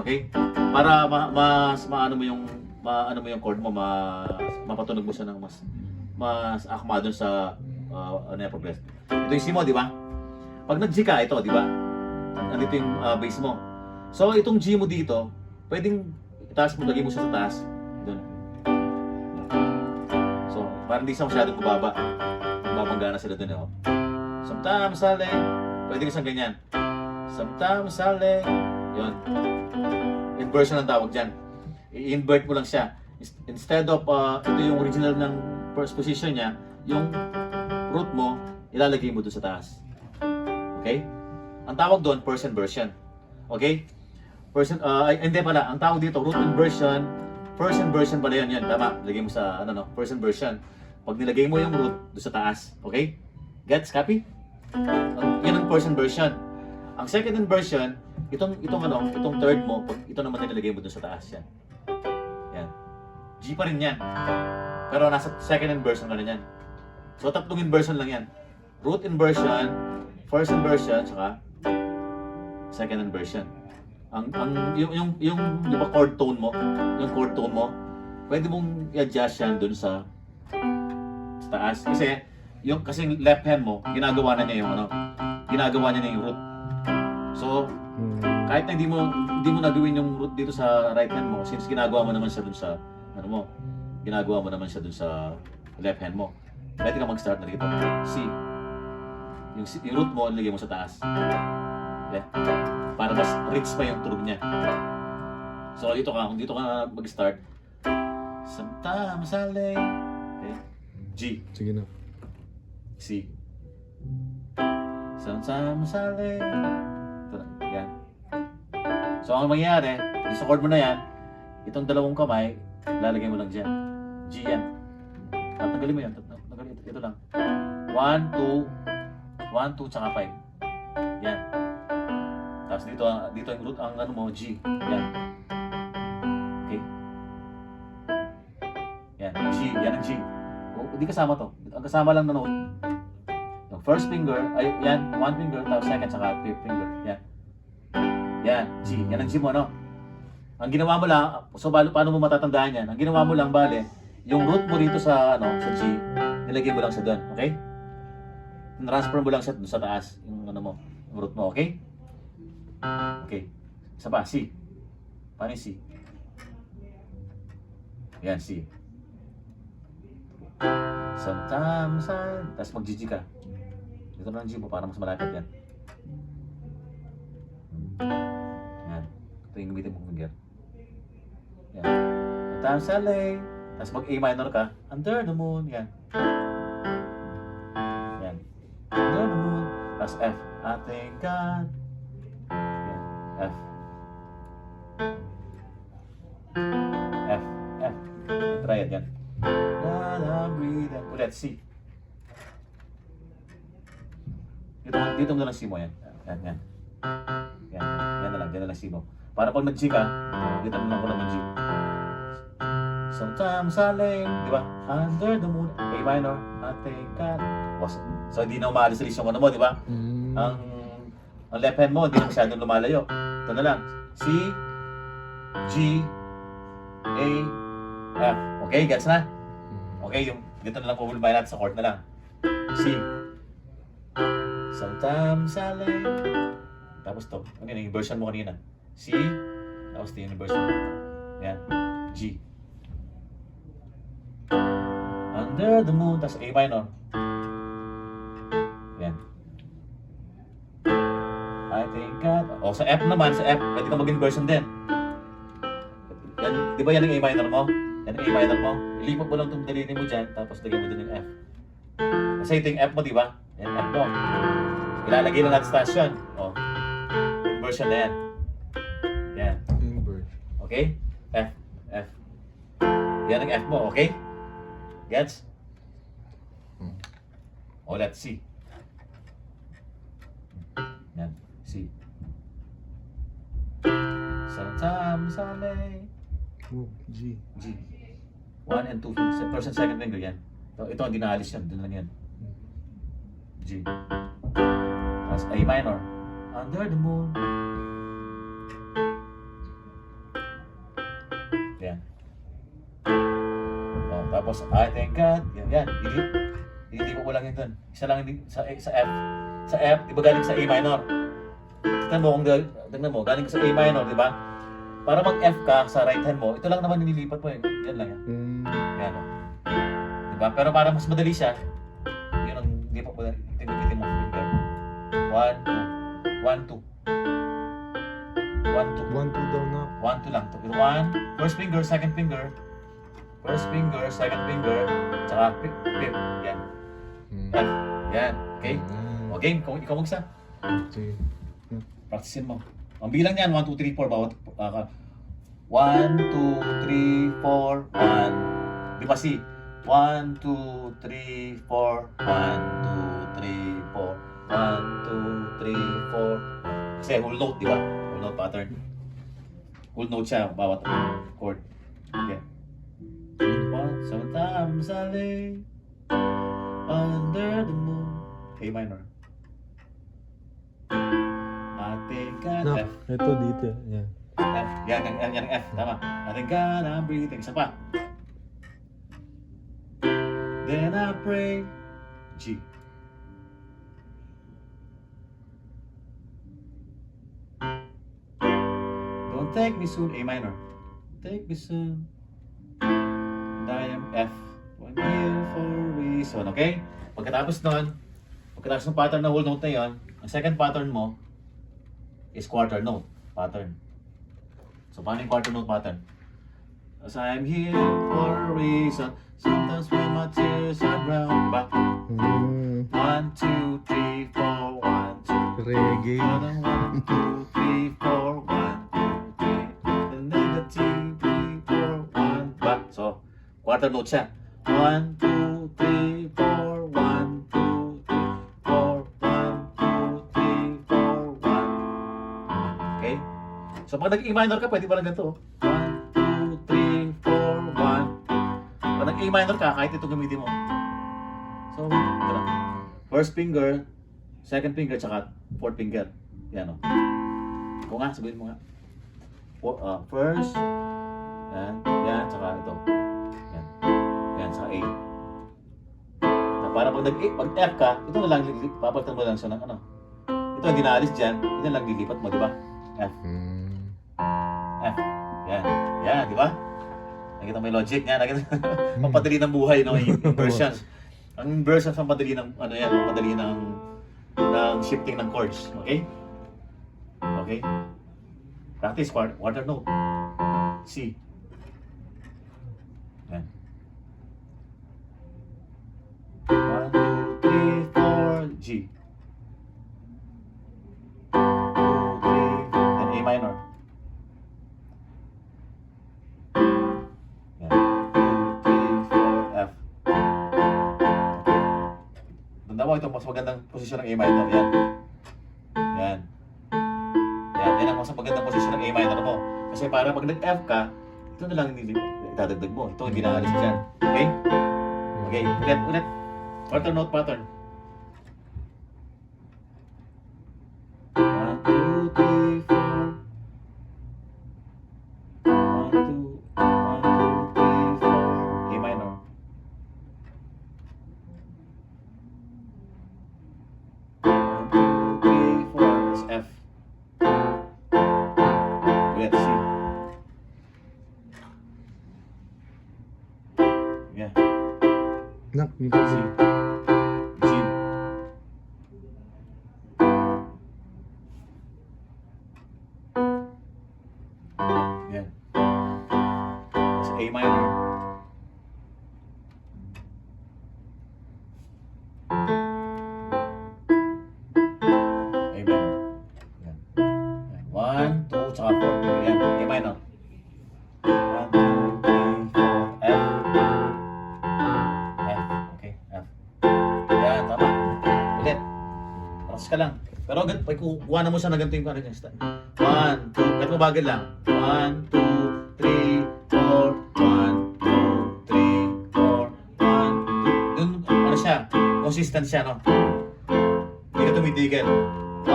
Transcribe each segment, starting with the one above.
Okay? Para maano mo yung maano mo yung chord mo, mapatunog mo siya ng mas akma dun sa ano yung progress. Ito yung C mo, di ba? Pag nag-G ka, ito, di ba? Nandito yung bass mo. So, itong G mo dito, pwedeng itaas mo, lagay mo siya sa taas. Doon. So, parang di siya masyadong bumaba. Mabanggana sila doon, oh. Sometimes sale, pwede isang ganyan. Sometimes sale, yun. Inversion ang tawag dyan. I-invert mo lang siya. Instead of, ito yung original ng first position niya, yung root mo, ilalagay mo doon sa taas. Okay? Ang tawag doon, first inversion. Okay? Hindi pala, ang tawag dito, root inversion, first inversion pala yun, tama, lagay mo sa, first inversion. Pag nilagay mo yung root doon sa taas, okay? Gets? Copy? Yan ang first inversion. Ang second inversion, itong third mo, pag ito naman nilagay mo doon sa taas, yan. Yan. G pa rin yan. Pero nasa second inversion ka na yan. So, tatlong inversion lang yan. Root inversion, first inversion, saka second inversion. Yung di ba chord tone mo, pwede mong i-adjust yan dun sa taas. Kasi yung left hand mo, ginagawa na niya yung root. So, kahit na hindi mo nagawin yung root dito sa right hand mo, since ginagawa mo naman siya dun sa left hand mo. Pwede ka mag-start na dito. C. Yung root mo, nilagay mo sa taas. Okay? Para mas rich pa yung tunog niya. So kung dito ka mag-start, sometimes sale. Okay? G. Sige na. C. Sometimes sale. Ito na. Yan. So ang mangyayari, sa chord mo na yan, itong dalawang kamay, lalagay mo lang dyan. G yan. Tanggalin mo yan. Ito lang. 1, 2, 1, 2, tsaka 5. Yan. Tapos dito yung root, ang G. Yan. Okay? Yan, G. Yan ang G. Hindi kasama to. Ang kasama lang na note. Yung first finger, yan, one finger, tapos second, saka fifth finger. Yan. Yan, G. Yan ang G mo, no? Ang ginawa mo lang, so paano mo matatandaan yan? Ang ginawa mo lang, yung root mo dito sa G, nilagay mo lang sa doon, okay? Transfer mo lang sa taas, yung yung root mo, okay? Okay. Isa pa, C. Paano yung C? Yan, C. Sometimes tapos mag-G ka. Dito na ang G mo para mas malapit yan. Yan. Ito yung gamitin mong finger. Yan. Sometimes sale. Tapos mag-A minor ka. Under the moon. Yan. Yan. Under the moon. Tapos F. I thank God. Yan. F. F. F. Try it. Yan. Breathe. Ulit. C. Dito mo na lang C mo. Yan. Yan. Yan. Yan. Yan na lang. Yan na lang C mo. Para pag nag-G ka, dito mo lang ko naman G. Sometimes sale, di ba? Under the moon, A minor, I thank God. So hindi na umaalis yung mo, di ba? Ang left hand mo, hindi na masyadong lumalayo. Ito na lang. C, G, A, F. Okay, gets na? Okay, yung dito na lang pumulmay natin sa chord na lang. C. Sometimes sale. Tapos to, ano yun, yung version mo kanina. C, tapos ito yung version mo. Yan, G. Under the moon, tapos A minor. Yan. I thank God. O, sa F naman, pwede ka mag-inversion din. Yan, di ba yan ang A minor mo? Yan ang A minor mo. Ilipat mo lang itong daliri mo dyan, tapos lagay mo din yung F. Kasi ito yung F mo, di ba? Yan, F mo. Ilalagay lang natin sa taas yun. O, inversion na yan. Yan. Inversion. Okay? F. F. Yan ang F mo, okay? Gets? O, let's see. Yan, C. Sometimes sale. G. G. 1 and 2 fingers. First and second finger, yan. Ito ang dinaalis yan. Doon lang yan. G. Tapos A minor. Under the moon. Tapos, I thank God. Yan. Hindi ko lang yun dun. Isa lang hindi, sa F. Sa F, di ba galing sa A minor? Tignan mo, tignan mo, galing ka sa A minor, di ba? Para mag-F ka sa right hand mo, ito lang naman nililipat mo eh. Yan lang yan. Yan o. Di ba? Pero para mas madali siya, yun ang hindi pa pwede. Tingnan mo finger. 1, 2. 1, 2. 1, 2. 1, 2 daw na. 1, 2 lang. 1, first finger, second finger. First finger, second finger. Tsaka fifth. Yan. F. Yan. Okay? O game, ikaw magsa. Sige. Practicein mo. Ang bilang niyan, 1, 2, 3, 4. Bawat 1, 2, 3, 4, 1. Di ba si? 1, 2, 3, 4. 1, 2, 3, 4. 1, 2, 3, 4. Kasi whole note, di ba? Whole note pattern. Whole note siya, bawat chord. Okay. Sometimes I lay under the moon. A minor. I think No, F. ito dito. Yan. F. Yan ang F. Tama. I think God, I'm breathing. Isa pa. Then I pray. G. Don't take me soon. A minor. Take me soon. And I am F. One here for a reason. Okay? Pagkatapos ng pattern na whole note na yon, ang second pattern mo is quarter note pattern. So, paano yung quarter note pattern? As I'm here for a reason, sometimes when my tears are drowned. Diba? 1, 2, 3, 4, 1, 2. Reggae. 1, 2, 3, 4, 1, 2, 3. And then the 2, 3, 4, 1. Diba? So, quarter note siya. 1, 2, 3, 4, 1, 2, 3, 4, 1, 2, 3, 4, 1. Okay? So, pag nag-E minor ka, pwede pa lang ganito. 1, 2, 3, 4, 1. Pag nag-A minor ka, kahit ito gamitin mo. So, ito lang. First finger, second finger, tsaka fourth finger. Yan o. Ikaw nga, sabihin mo nga. First, yan, tsaka ito. Yan. Yan, tsaka A. Para pag F ka, ito na lang, papalitan mo lang siya ng ano. Ito ang ginaalis dyan, ito lang lilipat mo, di ba? F. F. Yan. Yan, di ba? Nakita mo yung logic niya. Papadali ng buhay, no? Yung inversions. Ang inversions ang padali ng, ano yan, padali ng shifting ng chords. Okay? Okay? Practice quarter note. C. Yan. 1, 2, 3, 4, G. 2, 3, then A minor. Yan. 2, 3, 4, F. Tanda mo, ito mas magandang posisyon ng A minor. Yan. Yan. Yan ang mas magandang posisyon ng A minor mo. Kasi para pag nag-F ka, ito na lang idadagdag mo. Ito ang ginaalis dyan. Okay? Okay, ulit. Quarter note pattern. 1, 2, 3, 4. 1, 2, 3, 4. A minor. 1, 2, 3, 4. That's F. Ulit, C. Yeah. Nak, C. dito. G. Yan. Tapos A minor. A minor. Yan. Yan. 1, 2, tsaka 4. Yan. A minor. 1, 2, 3, 4. F. F. Okay. F. Yan. Tama. Ulit. Practice ka lang. Pero pag kukuha na mo siya na ganito yung ano niya. 1, 2. Kahit mabagal lang. 1, 2, 3, 4. 1, 2, 3, 4. 1, 2. Dun, ano siya? Consistent siya, no? Hindi ka tumitigil. 1,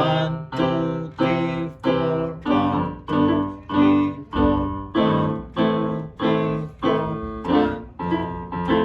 2, 3, 4. 1, 2, 3, 4. 1, 2, 3, 4. 1, 2, 3, 4.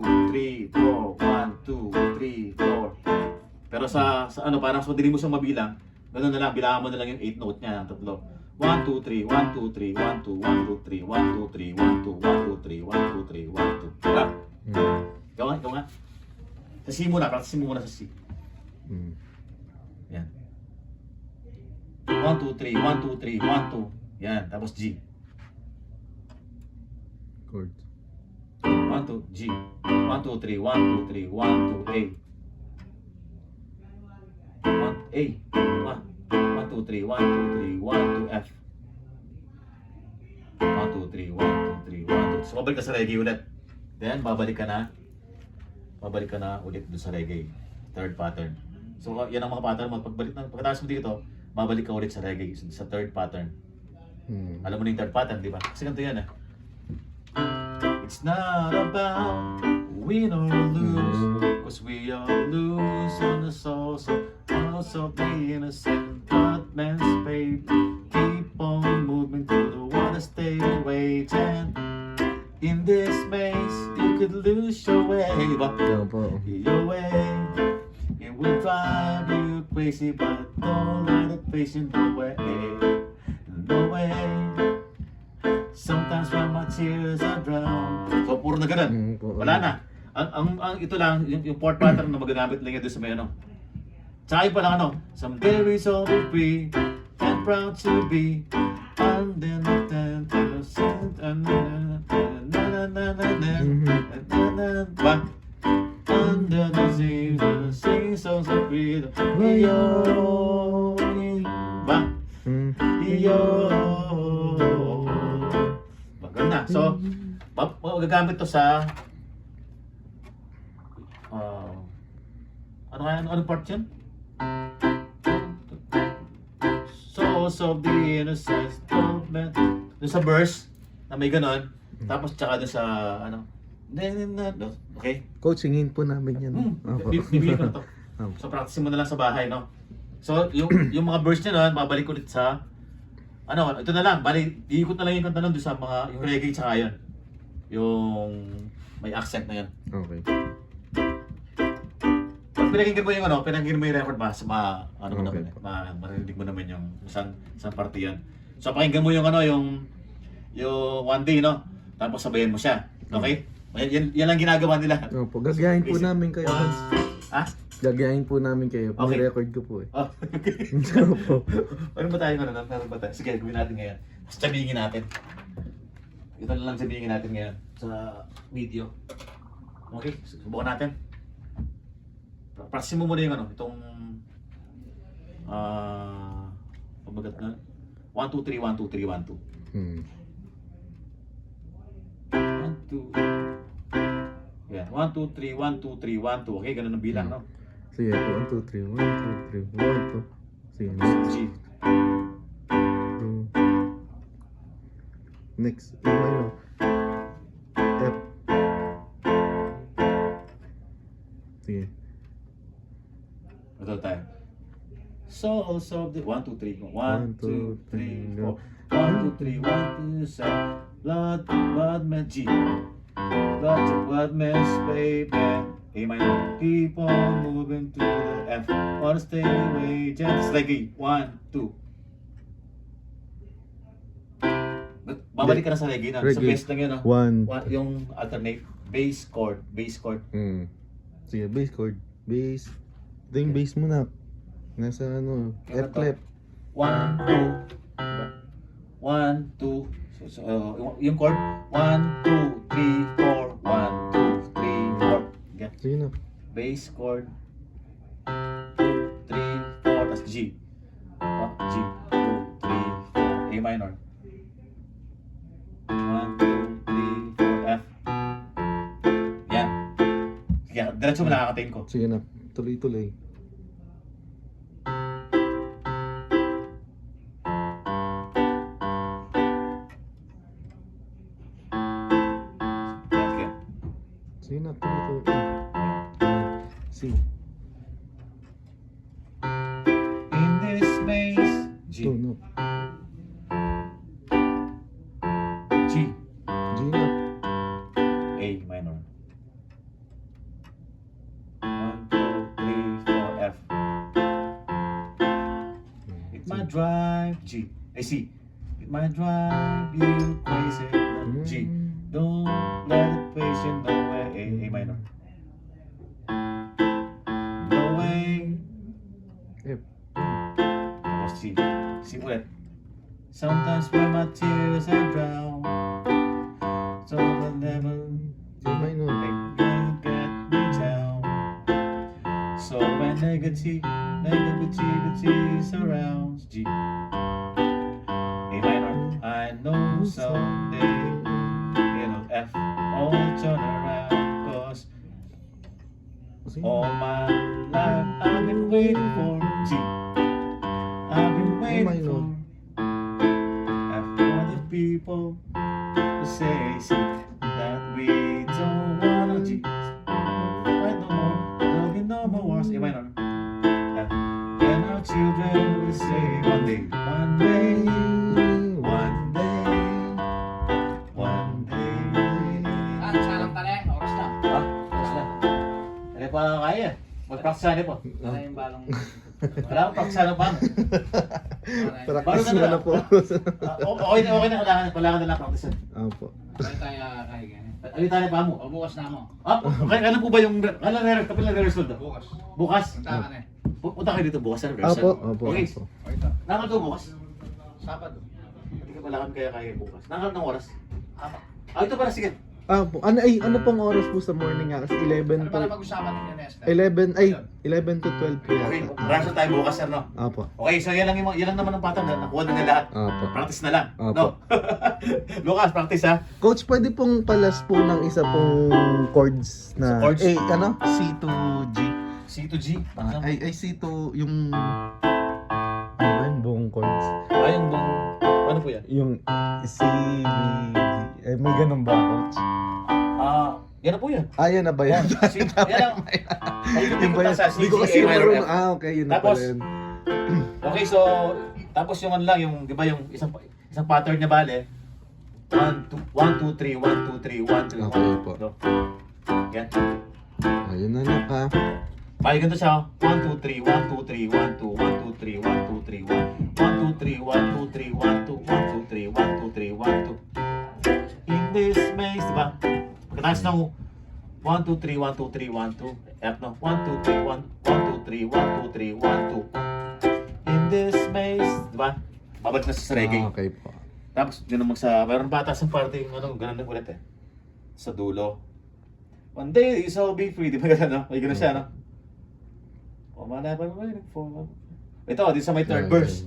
2, 3, 4. 1, 2, 3, 4. Pero Pero sa ano, parang so, hindi mo siyang mabilang, ganun na lang, bilangan mo na lang yung 8 note niya, ang tatlo. 1, 2, 3, 1, 2, 3, 1, 2, 1, 2, 3, 1, 2, 3, 1, 2, 1, 2, 3, 1, 2, 3, 1, 2. Diba? Ikaw nga. Sa C muna, practice mo muna sa C. Yan. 1, 2, 3, 1, 2, 3, 1, 2. Yan, tapos G. Chord. 1, 2, G. 1, 2, 3, 1, 2, 3, 1, 2, A. 1, A. 1, 2, 3, 1, 2, 3, 1, 2, F. 1, 2, 3, 1, 2, 3, 1, 2. So, babalik ka sa reggae ulit. Then, babalik ka na ulit doon sa reggae. Third pattern. So, yan ang mga pattern mo. Pagkatapos mo dito, babalik ka ulit sa reggae, sa third pattern. Alam mo na yung third pattern, di ba? Kasi ganito yan eh. It's not about win or lose, cause we all lose on the source of the innocent. But man's faith keep on moving through the water, stay waiting. In this maze, you could lose your way, but Kaya po. your way, it will drive you crazy, but don't let it face you no way, no way. Sometimes when my tears are drowned. So puro na ganun. Wala na. Ang ito lang, yung fourth pattern na magagamit lang yun doon sa may ano. Tsaka yun pa lang ano. Someday we shall be free and proud to be under the 10%. Diba? Under the sea, sing songs of freedom. Yo, diba? Yo. Maganda. So, magagamit to sa ano part yun? Souls of the innocence, doon sa verse na may ganon, tapos tsaka doon sa ano, okay? Coachingin po namin yan. Bibigyan ko na to. So, practice mo na lang sa bahay, no? So, yung mga verse niya nun, babalik ulit sa ano, ito na lang, bali, iikot na lang yung kanta nun doon sa mga, yung reggae tsaka yun. Yung may accent na yun. Okay. Pag pinakinggan mo yung ano, pinakinggan mo yung record ano mo Okay. naman, marinig mo naman yung isang parte yun. So, pakinggan mo yung ano, yung one day, no? Tapos sabayan mo siya. Okay? Yan lang ginagawa nila. Opo, gagayahin po namin kayo. Ha? Gagayahin po namin kayo. Okay. Record ko po eh. Oh, Opo. ano ba tayo ano? Meron ba tayo? Sige, gawin natin ngayon. Sabihin natin. Ito na lang sabihin natin ngayon sa video. Okay, subukan natin. Practice mo muna yung ano, itong pamagat na 1, 2, 3, 1, 2, 3, 1, 2. 1, 2. Yeah, 1, 2, 3, 1, 2, 3, 1, 2. Okay, ganun ang bilang, no? Sige po, 1, 2, 3, 1, 2, 3, 1, 2. Sige, G. next. E minor. F. Sige. Ito tayo. Souls of the 1, 2, 3. 1, 2, 3, 4. 1, 2, 3, 1, 2, 7. Blood, man, G. Blood, man, baby. A minor. Keep on moving to the F. Wanna stay away, just like A. 1, 2. Babalik ka na sa reggae na. Sa Reggae. bass lang yun, no? 1. Yung alternate. Bass chord. Sige, bass chord. Bass. Ito yung bass mo na. Nasa ano, F clef. 1, 2. 1, 2. Yung chord. 1, 2, 3, 4. 1, 2, 3, 4. Yan. Sige na. Bass chord. 2, 3, 4. Tapos G. G. 2, 3, 4. A minor. 1, 2, 3, 4. F. Yan. Sige, diretso mo nakakatain ko. Sige na. Tuloy-tuloy. Sige. Sige na. Tuloy-tuloy. C. In this maze. G. No. G. G na. A minor. 1, 2, 3, 4, F. drive, G. C. It might drive you crazy, G. Don't let it waste you, no way, A minor. No way. F. Tapos C. C ulit. Sometimes when my tears I drown, so the never A minor. get me down. So when negativity surrounds, G. A minor. I know someday it'll F all turn around, 'cause all my life I've been waiting for, G. I've been waiting for F for the people to say, see, that we don't wanna, G. Fight no more, there'll be no more wars, A minor. F. And our children will say one day, one day, one day, one day. Ah, salang tali. Oras na. Oras na. Hindi pa kaya. Mag-practice po. Wala yung balong. Wala akong practice pa. Practice Bago mo na na po. Okay na. Kailangan na lang practice. Opo. Ano tayo kakahiga? Alin tayo pa mo? O bukas na mo. Ano po ba yung... Kapil na rehearsal to? Bukas. Bukas? Punta ka na eh. Punta kayo dito bukas sa Opo. rehearsal? Opo. Okay. Opo. O ito. Nakal to bukas? Sabado. Hindi ka pala kaya bukas. Nakal ng oras? Ito pala, sige. Opo. Ano pong oras po sa morning nga? Kasi 11 Ano to... pala pag-usapan ninyo, Nesta? 11 to 12 po Okay, yata. rehearsal tayo bukas, sir, no? Opo. Okay, so yan lang naman ang pattern na nakuha na nila lahat. Opo. Practice na lang. Opo. No? Lucas, practice ha. Coach, pwede pong palas po ng isa pong chords na... Sa chords? C to G. C to G. C to yung... Ano ba yung buong chords? Yung bang... Ano po yan? Yung C, B, G. May ganun ba, Coach? Yan na po yan. Yan na ba yan? C, yan lang. Ay, Yun ba yan? sa C, Hindi ko G, kasi A minor, marunong. F. Okay, yun na Tapos, pala yun. Okay, so... Tapos yung ano lang, yung... Di ba yung isang pattern niya bale? 1, 2, 3, 1, 2, 3, 1, 2, 1. Okay po. So, yan. Ayun na na ka. Ay, ganito siya. 1, 2, 3, 1, 2, 3, 1, 2, 1, 2, 3, 1, 2, 3, 1. 1, 2, 3, 1, 2, 3, 1, 2, 1, 2, 3, 1, 2, 3, 1, 2. In this maze, diba? Pagkatapos ng 1, 2, 3, 1, 2, 3, 1, 2. F, no? 1, 2, 3, 1, 2, 3, 1, 2, 3, 1, 2. In this maze, diba? Babalik na sa reggae. Okay po. Tapos, yun naman sa, mayroon pa ata sa party, ano, ganun na ulit eh. Sa dulo. One day, this will be free. Di ba gano'n, no? May gano'n siya, no? Oh, man, I've been waiting for... Ito, dito sa may third verse.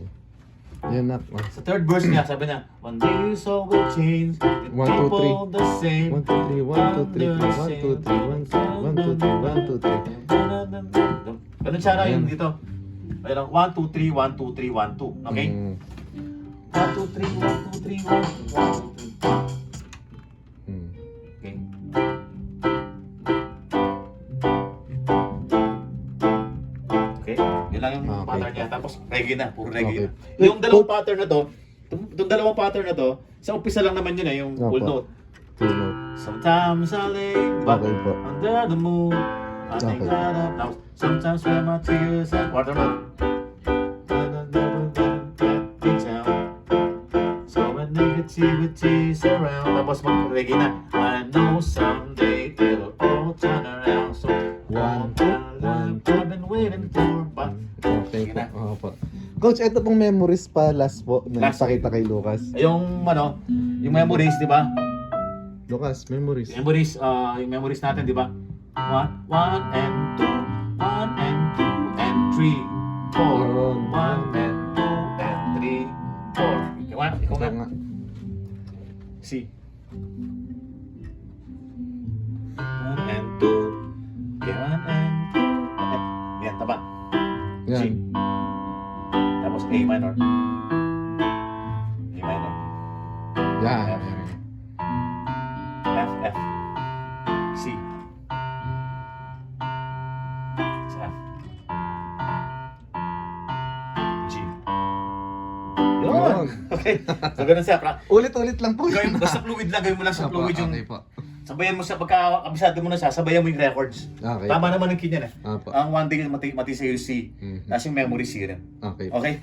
Yan na. Sa third verse niya, sabi niya, one day this all will change. The 1, 2, 3. people the same. 1, 2, 3, 1, 2, 3, 1, 2, 3, 1, 2, 3, 1, 2, 3. Ganun siya na yung dito. Ayun, 1, 2, 3, 1, 2, 3, 1, 2. Okay? 1, 2, 3, 1, 2, 3, 1, 2, 1, 2, 3. Okay? Okay? Yun lang yung Okay. pattern niya. Tapos reggae na. Puro reggae Okay. na. Yung dalawang pattern na to, yung dalawang pattern na to, sa umpisa lang naman yun eh, yung full Opo. note. Two note. Sometimes I lay, diba? Okay po. Under the moon, I think Okay. that up. Now, sometimes when my tears are quarter note. So when negativity surround, tapos mag-reggae na. I know someday it'll all turn around. So all my life I've been waiting for. Ba? Okay Sige na. po. Opo. Coach, ito pong memories pa last po na Last. napakita kay Lucas. Yung ano, yung memories, di ba? Lucas, memories. Memories, yung memories natin, di ba? 1 and 2, 1 and 2 and 3, 4, 1 and 2 and 3, 4. Ikaw nga, ikaw Ito nga. nga. C. 1 and 2, 1 and 2. Yan, taba. G. Yan. Tapos A minor. A minor. Yan. F, F. C. Sa F. G. Yun! Yun. Okay. So, ganun siya. Ulit-ulit lang po. Gawin mo, basta fluid lang. Gawin mo lang sa Opo, fluid yung... okay po. Sabayan mo siya, pagka-abisado mo na siya, sabayan mo yung records. Okay. Tama naman ang key niyan eh. Opo. Ang one day mati sa'yo C. Mhm. Tapos yung memory C rin. Okay. Okay?